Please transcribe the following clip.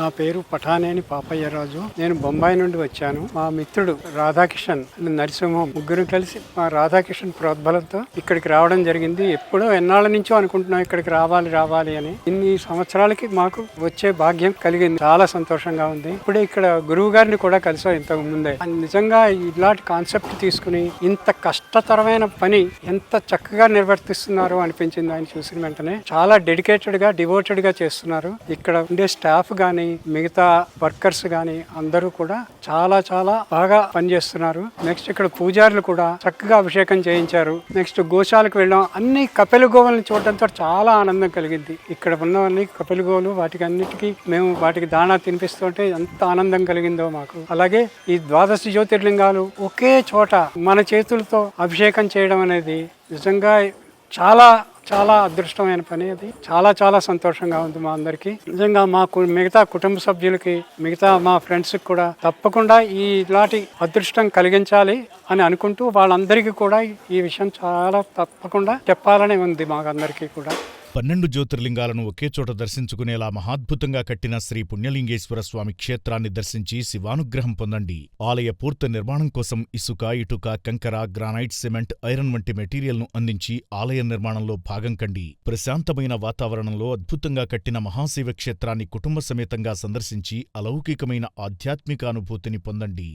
నా పేరు పఠానేని పాపయ్యరాజు. నేను బొంబాయి నుండి వచ్చాను. మా మిత్రుడు రాధాకిషన్ నరసింహం ముగ్గురు కలిసి మా రాధాకిషన్ ప్రోద్బలంతో ఇక్కడికి రావడం జరిగింది. ఎప్పుడో ఎన్నాళ్ళ నుంచో అనుకుంటున్నాం ఇక్కడికి రావాలి అని. ఇన్ని సంవత్సరాలకి మాకు వచ్చే భాగ్యం కలిగింది. చాలా సంతోషంగా ఉంది. ఇప్పుడే ఇక్కడ గురువు గారిని కూడా కలిసాం ఇంతకు ముందే. నిజంగా ఇలాంటి కాన్సెప్ట్ తీసుకుని ఇంత కష్టతరమైన పని ఎంత చక్కగా నిర్వర్తిస్తున్నారు అనిపించింది ఆయన చూసిన వెంటనే. చాలా డెడికేటెడ్ గా డివోటెడ్ గా చేస్తున్నారు. ఇక్కడ ఉండే స్టాఫ్ గానీ మిగతా వర్కర్స్ గానీ అందరూ కూడా చాలా చాలా బాగా పనిచేస్తున్నారు. నెక్స్ట్ ఇక్కడ పూజారులు కూడా చక్కగా అభిషేకం చేయించారు. నెక్స్ట్ గోశాలకు వెళ్ళాం. అన్ని కపిల గోవులను చూడడంతో చాలా ఆనందం కలిగింది. ఇక్కడ ఉన్నవన్నీ కపిల గోవులు, వాటికి అన్నిటికీ మేము వాటికి దాణా తినిపిస్తుంటే ఎంత ఆనందం కలిగిందో మాకు. అలాగే ఈ 12 జ్యోతిర్లింగాలు ఒకే చోట మన చేతులతో అభిషేకం చేయడం అనేది నిజంగా చాలా చాలా అదృష్టమైన పని. అది చాలా చాలా సంతోషంగా ఉంది మా అందరికీ. నిజంగా మాకు మిగతా కుటుంబ సభ్యులకి మిగతా మా ఫ్రెండ్స్కి కూడా తప్పకుండా ఇలాంటి అదృష్టం కలిగించాలి అని అనుకుంటూ వాళ్ళందరికీ కూడా ఈ విషయం చాలా తప్పకుండా చెప్పాలని ఉంది మాకందరికీ కూడా. 12 జ్యోతిర్లింగాలను ఒకే చోట దర్శించుకునేలా మహాద్భుతంగా కట్టిన శ్రీ పుణ్యలింగేశ్వర స్వామి క్షేత్రాన్ని దర్శించి శివానుగ్రహం పొందండి. ఆలయ పూర్తి నిర్మాణం కోసం ఇసుక, ఇటుక, కంకర, గ్రానైట్, సిమెంట్, ఐరన్ వంటి మెటీరియల్ను అందించి ఆలయ నిర్మాణంలో భాగం కండి. ప్రశాంతమైన వాతావరణంలో అద్భుతంగా కట్టిన మహాశివ క్షేత్రాన్ని కుటుంబ సమేతంగా సందర్శించి అలౌకికమైన ఆధ్యాత్మిక అనుభూతిని పొందండి.